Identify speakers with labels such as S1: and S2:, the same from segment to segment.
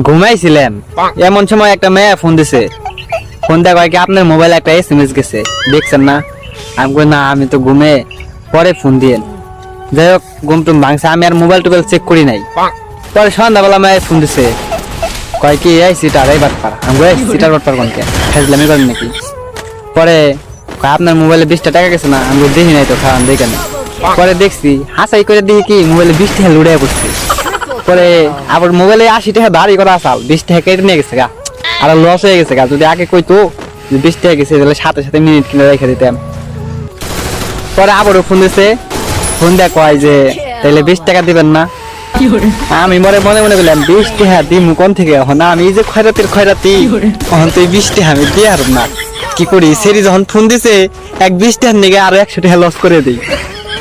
S1: ঘুমাইছিলেন এমন সময় একটা মেয়ে ফোন দিছে। ফোন দেওয়া কয় কি আপনার মোবাইলে একটা SMS গেছে, দেখছেন না? আমি কই না, আমি তো ঘুমে পরে ফোন দিয়েন। যাই হোক, ঘুম টুম ভাঙছে, আমি আর মোবাইল টোবাইল চেক করি নাই। পরে সন্ধ্যাবেলা মেয়ে ফোন দিছে, কয় কি এই সিটার এই বাটপার। আমি কই সিটার বাটপার কোনকে, ফেজলামি করেন নাকি? পরে কয় আপনার মোবাইলে 20টা টাকা গেছে না? আমি দেখি নাই তো, খাওয়ান দেখে না। পরে দেখছি হাসাই করে দেখি কি মোবাইলে 20 টাকা লুড়ে পড়ছে। পরে আবার মোবাইলে 80 টাকা দাঁড়ি করা আসাল, 20 টাকা কেটে নিয়ে গেছে গা, আর লস হয়ে গেছে গা। যদি আগে কইতো 20 টাকা গেছে তাহলে সাথে সাথে মিনিট কিনে রেখে দিতাম। পরে আবারও ফোন দিছে, ফোন দেয়া কয় যে তাহলে 20 টাকা দিবেন না? আমি মনে মনে মনে বললাম 20 টাকা দিমু কোন থেকে, এখন আমি এই যে খয়রাতি এখন তো 20 টাকা আমি দিয়ে আর না কি করি। সেরি যখন ফোন দিছে 20 টাকার নিগে আরো 100 টাকা লস করে দিই।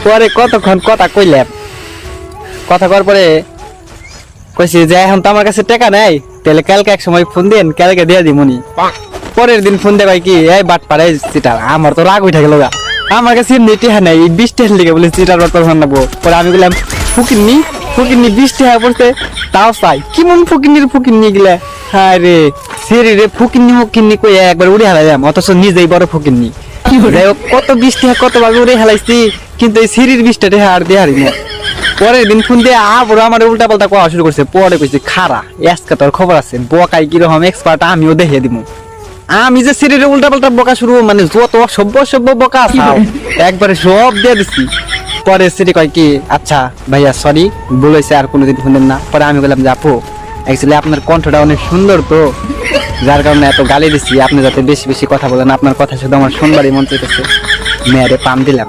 S1: পরে কতক্ষণ কথা কইলাম, কথা কর পরে কইছি যে এখন তো আমার কাছে টাকা নাই, তাহলে কালকে এক সময় ফোন দেন, কালকে দিয়ে দিমুনি। পরের দিন ফোন দেবাই কি এই বাট পারে চিটার। আমার তো রাগ উঠে গেল গা, আমার কাছে টাকা নাই, 20 টাকা লিখে বলে চিটার বাট পার নাবো। পরে আমি বললাম ফুকিননি 20 টাকা পড়ছে তাও চাই, কেমন ফুকিন্নি গেলে। হ্যাঁ রে সেরি রে, ফুকিন্নি কই একবার উড়ে হারাইলাম, অথচ নিজেই বড় ফুকিন্নি। যাই হোক, কত 20 টাকা কত ভাবে উড়ে হালাইছি, কিন্তু এই সিরির 20 টাকা আর দিয়ে হারি না। পরের দিন ফোন দিয়ে আবার আমার উল্টা পাল্টা কোয়া শুরু করছে। পরে কইছে খারা আজকে তোর খবর আছে, বকাই কিরকম এক্সপার্ট আমিও দেখিয়ে দিব। আমি যে সিরিরে উল্টা পাল্টা বকা শুরু, মানে যত সভ্য বকা আছে একবারে সব দিয়ে দিছি। পরে সিরি কয় কি আচ্ছা ভাইয়া সরি, ভুল হয়েছে, আর কোনোদিন ফোন দেন না। পরে আমি বললাম যে আপু অ্যাকচুয়ালি আপনার কণ্ঠটা অনেক সুন্দর, তো যার কারণে এত গালি দিছি, আপনি যাতে বেশি বেশি কথা বলেন, আপনার কথা শুধু আমার শুনবারই মন চাইতেছে। মেয়েরে পাম দিলাম।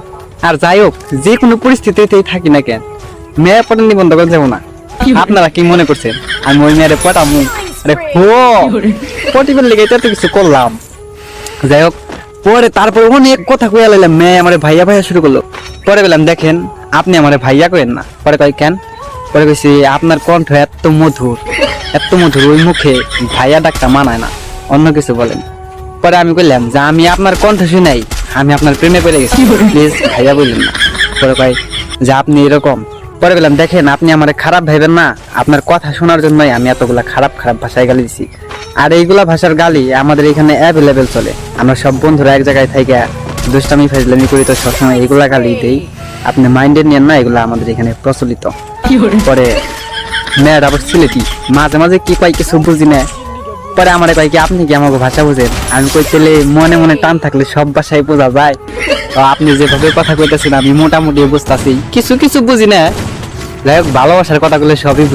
S1: আর যাই হোক, যে কোনো পরিস্থিতিতেই থাকি না কেন, মেয়ে পটে নিবন্ধ করে যাবো না। আপনারা কি মনে করছেন আমি ওই মেয়েরে পটামু? আরে হো, পটিবের লেগে এত কিছু করলাম। যাই হোক, পরে তারপরে অনেক কথা কইয়া লাইলাম, মেয়ে আমার ভাইয়া শুরু করলো। পরে বললাম দেখেন আপনি আমার ভাইয়া কইেন না। পরে কয় কেন? পরে কইছি আপনার কণ্ঠ এত মধুর ওই মুখে ভাইয়া ডাকটা মানায় না, অন্য কিছু বলেন। পরে আমি কইলাম যে আমি আপনার কণ্ঠ শুনাই, আমি আপনার প্রেমে পড়ে গেছি, প্লিজ ভাইয়া বললেন না। পরে কয় যে আপনি এরকম। পরে বললাম দেখেন আপনি আমার খারাপ ভাইবেন না, আপনার কথা শোনার জন্যই আমি এতগুলা খারাপ ভাষায় গালি দিছি। আর এইগুলা ভাষার গালি আমাদের এখানে অ্যাভেলেবেল চলে। আমরা সব বন্ধুরা এক জায়গায় থেকে দুষ্টামি ফাজলামি করি, তো সবসময় এইগুলা গালি দেই, আপনি মাইন্ডে নিয়েন না, এগুলা আমাদের এখানে প্রচলিত। পরে মেয়ের আবার সিলেটি, মাঝে মাঝে কি কয় কিছু বুঝি না। পরে আমার কয় কি আপনি কি আমাকে ভাষা বুঝেন? আমি কই তেলে মনে মনে টান থাকলে সব ভাষায় বোঝা যায়, তো আপনি যেভাবে কথা কইতেছেন আমি মোটামুটি বুঝতেছি, কিছু বুঝি না। যাই হোক, ভালোবাসার কথাগুলো সবই